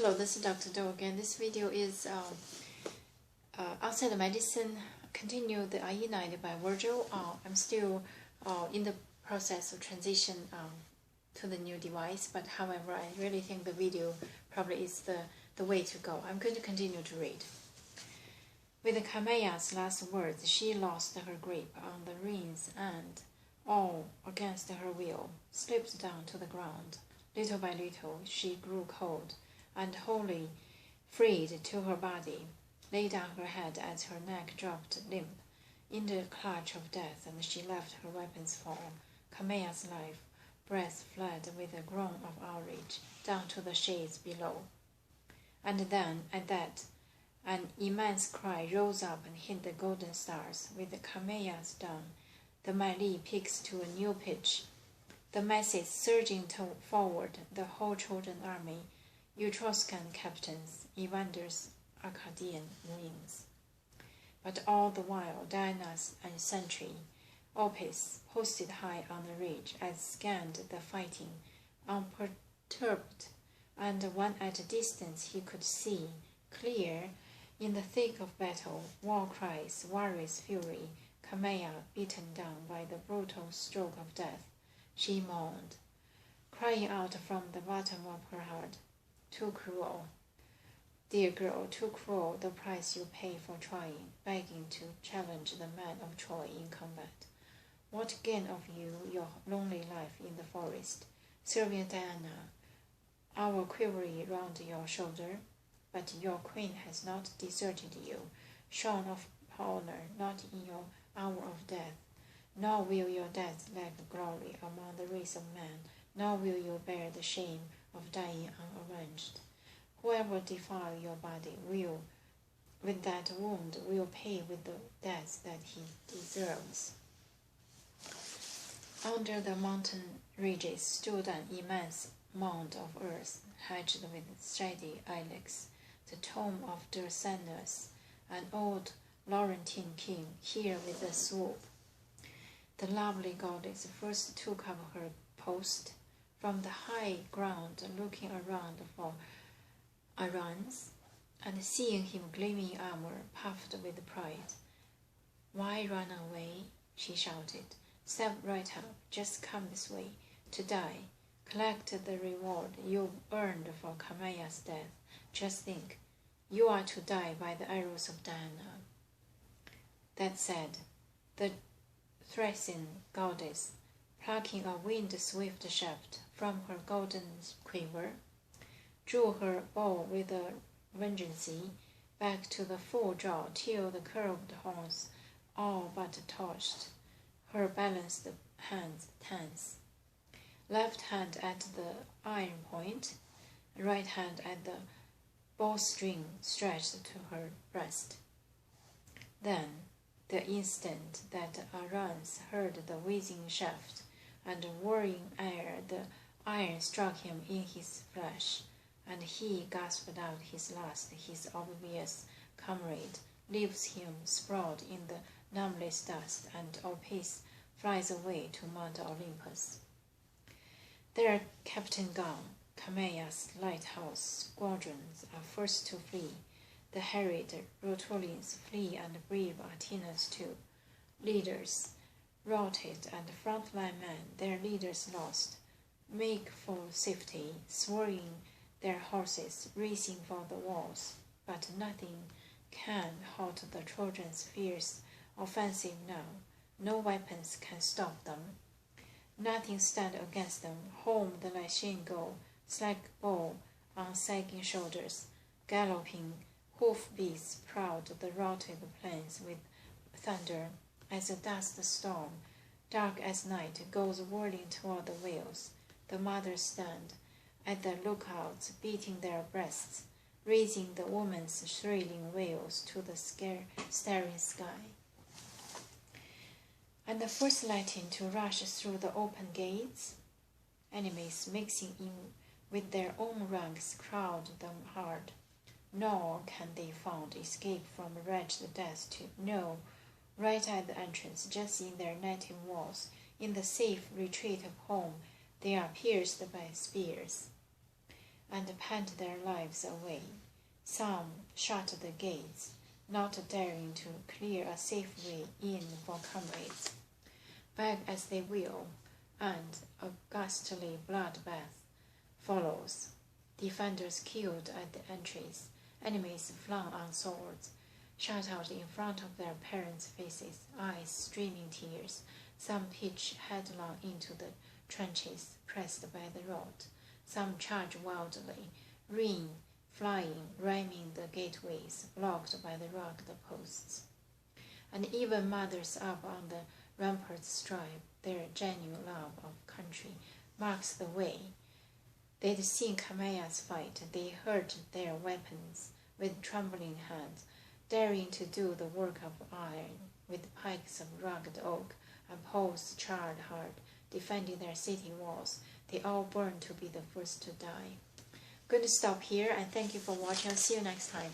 Hello, this is Dr. Do again. This video is outside the medicine. Continue the Aeneid by Virgil. I'm still in the process of transition to the new device, but however, I really think the video probably is the way to go. I'm going to continue to read. With the Chimera's last words, she lost her grip on the reins and, all against her will, slipped down to the ground. Little by little, she grew cold and wholly freed to her body, lay down her head as her neck dropped limp in the clutch of death, and she left her weapons fall. Chimera's life breath fled with a groan of outrage down to the shades below. And then, at that, an immense cry rose up and hit the golden stars. With the Chimera's done, the melee peaks to a new pitch, the masses surging forward, the whole Trojan army, Etruscan captains, Evander's Arcadian wings. But all the while Diana's sentry, Opis, posted high on the ridge, as scanned the fighting, unperturbed, and when at a distance he could see clear, in the thick of battle, war cries, warriors' fury, Chimera beaten down by the brutal stroke of death, she moaned, crying out from the bottom of her heart, "Too cruel, dear girl, too cruel the price you pay for trying, begging to challenge the men of Troy in combat. What gain of you, your lonely life in the forest, serving Diana, our quivery round your shoulder? But your queen has not deserted you, shorn of honor, not in your hour of death. Nor will your death lack glory among the race of men, nor will you bear the shame of dying unavenged. Whoever defile your body will, with that wound, will pay with the death that he deserves." Under the mountain ridges stood an immense mound of earth, hedged with shady ilex, the tomb of Dorsenus, an old Laurentine king, here with a swoop. The lovely goddess first took up her post from the high ground, looking around for Aruns, and seeing him gleaming armor, puffed with pride. "Why run away?" she shouted. "Step right up, just come this way, to die. Collect the reward you've earned for Chimera's death. Just think, you are to die by the arrows of Diana." That said, the Thracian goddess, plucking a wind-swift shaft from her golden quiver, drew her bow with a vengeance back to the full draw till the curved horns all but touched her balanced hands tense. Left hand at the iron point, right hand at the bowstring stretched to her breast. Then, the instant that Aruns heard the whizzing shaft and whirring air, the iron struck him in his flesh, and he gasped out his last. His obvious comrade leaves him sprawled in the numbless dust, and Opis flies away to Mount Olympus. There, Captain gone, Chimera's lighthouse squadrons are first to flee. The harried Rutulians flee, and brave Athenians too. Leaders routed, and frontline men, their leaders lost, make for safety, swerving their horses, racing for the walls. But nothing can halt the Trojans' fierce offensive now. No weapons can stop them. Nothing stand against them. Home the Lycian go, slack bow on sagging shoulders, galloping hoof-beats proud the routed plains with thunder, as a dust storm, dark as night, goes whirling toward the whales. The mothers stand at the lookouts, beating their breasts, raising the woman's thrilling wails to the staring sky. And the first lightning to rush through the open gates, enemies mixing in with their own ranks crowd them hard. Nor can they find escape from wretched death to no, right at the entrance, just in their native walls, in the safe retreat of home, they are pierced by spears. and pant their lives away. Some shut the gates, not daring to clear a safe way in for comrades. Beg as they will, and a ghastly bloodbath follows. Defenders killed at the entries, enemies flung on swords, shot out in front of their parents' faces, eyes streaming tears. Some pitch headlong into the trenches, pressed by the road. Some charge wildly, rain flying, ramming the gateways, blocked by the rugged posts. And even mothers up on the ramparts strive, their genuine love of country marks the way. They'd seen Kamaya's fight, they held their weapons with trembling hands, daring to do the work of iron, with pikes of rugged oak and poles charred hard, defending their city walls. They all burned to be the first to die. I'm going to stop here and thank you for watching. I'll see you next time.